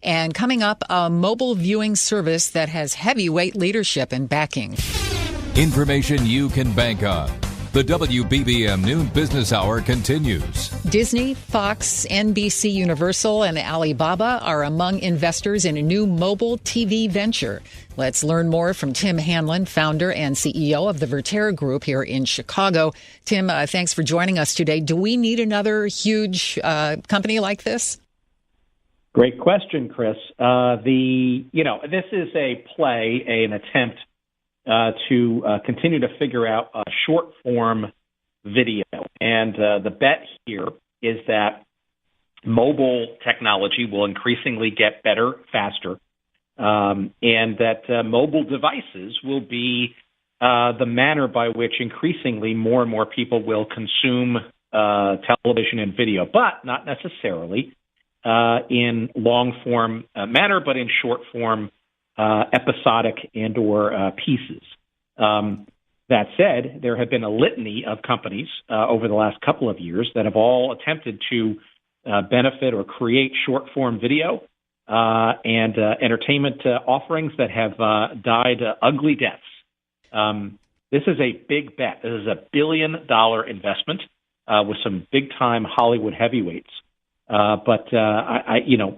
And coming up, a mobile viewing service that has heavyweight leadership and backing. Information you can bank on. The WBBM Noon Business Hour continues. Disney, Fox, NBC Universal, and Alibaba are among investors in a new mobile TV venture. Let's learn more from Tim Hanlon, founder and CEO of the Vertere Group here in Chicago. Tim, thanks for joining us today. Do we need another huge company like this? Great question, Chris. This is a play, an attempt to continue to figure out a short-form video. And the bet here is that mobile technology will increasingly get better, faster, and that mobile devices will be the manner by which increasingly more and more people will consume television and video, but not necessarily in long-form manner, but in short-form episodic and or pieces. That said, there have been a litany of companies over the last couple of years that have all attempted to benefit or create short-form video and entertainment offerings that have died ugly deaths. This is a big bet. This is a $1 billion investment with some big-time Hollywood heavyweights. But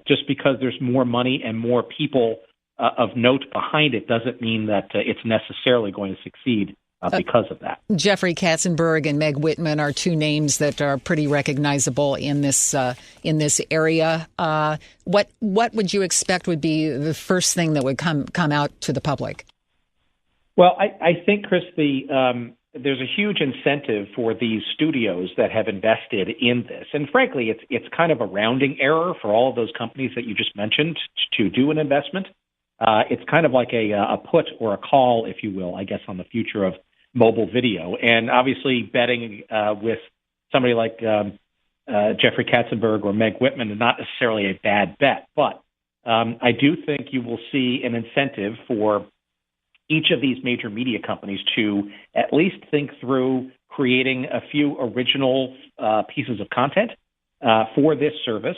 just because there's more money and more people of note behind it doesn't mean that it's necessarily going to succeed because of that. Jeffrey Katzenberg and Meg Whitman are two names that are pretty recognizable in this area. What would you expect would be the first thing that would come out to the public? Well, I think, Chris, there's a huge incentive for these studios that have invested in this. And frankly, it's kind of a rounding error for all of those companies that you just mentioned to do an investment. It's kind of like a put or a call, if you will, I guess, on the future of mobile video. And obviously betting with somebody like Jeffrey Katzenberg or Meg Whitman is not necessarily a bad bet. But I do think you will see an incentive for each of these major media companies to at least think through creating a few original pieces of content for this service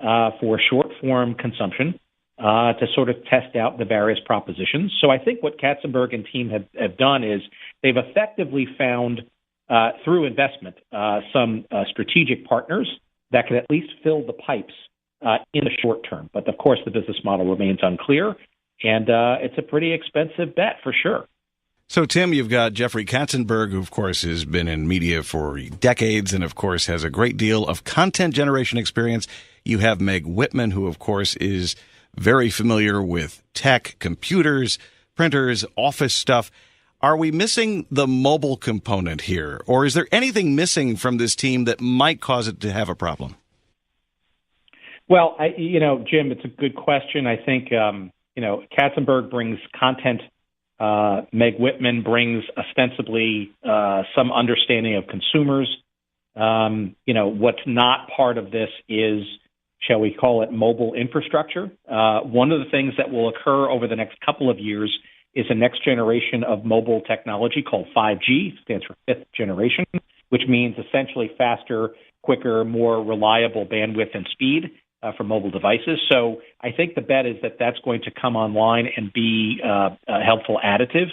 for short-form consumption to sort of test out the various propositions. So I think what Katzenberg and team have done is they've effectively found, through investment, some strategic partners that can at least fill the pipes in the short term. But, of course, the business model remains unclear. And it's a pretty expensive bet for sure. So, Tim, you've got Jeffrey Katzenberg, who, of course, has been in media for decades and, of course, has a great deal of content generation experience. You have Meg Whitman, who, of course, is very familiar with tech, computers, printers, office stuff. Are we missing the mobile component here? Or is there anything missing from this team that might cause it to have a problem? Well, Jim, it's a good question. I think Katzenberg brings content. Meg Whitman brings ostensibly some understanding of consumers. What's not part of this is, shall we call it, mobile infrastructure. One of the things that will occur over the next couple of years is a next generation of mobile technology called 5G, stands for fifth generation, which means essentially faster, quicker, more reliable bandwidth and speed for mobile devices. So I think the bet is that that's going to come online and be a helpful additive.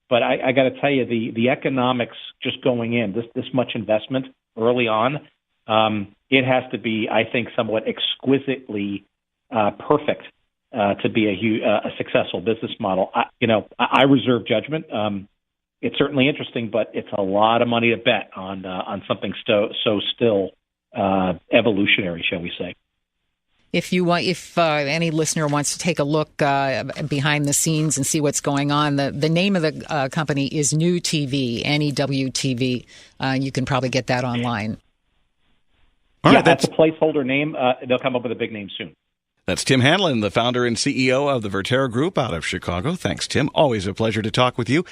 But I got to tell you, the economics just going in, this much investment early on, it has to be, I think, somewhat exquisitely perfect to be a successful business model. I reserve judgment. It's certainly interesting, but it's a lot of money to bet on something so still evolutionary, shall we say. If any listener wants to take a look behind the scenes and see what's going on, the name of the company is NewTV, NEWTV. You can probably get that online. All right, that's a placeholder name. They'll come up with a big name soon. That's Tim Hanlon, the founder and CEO of the Vertere Group out of Chicago. Thanks, Tim. Always a pleasure to talk with you.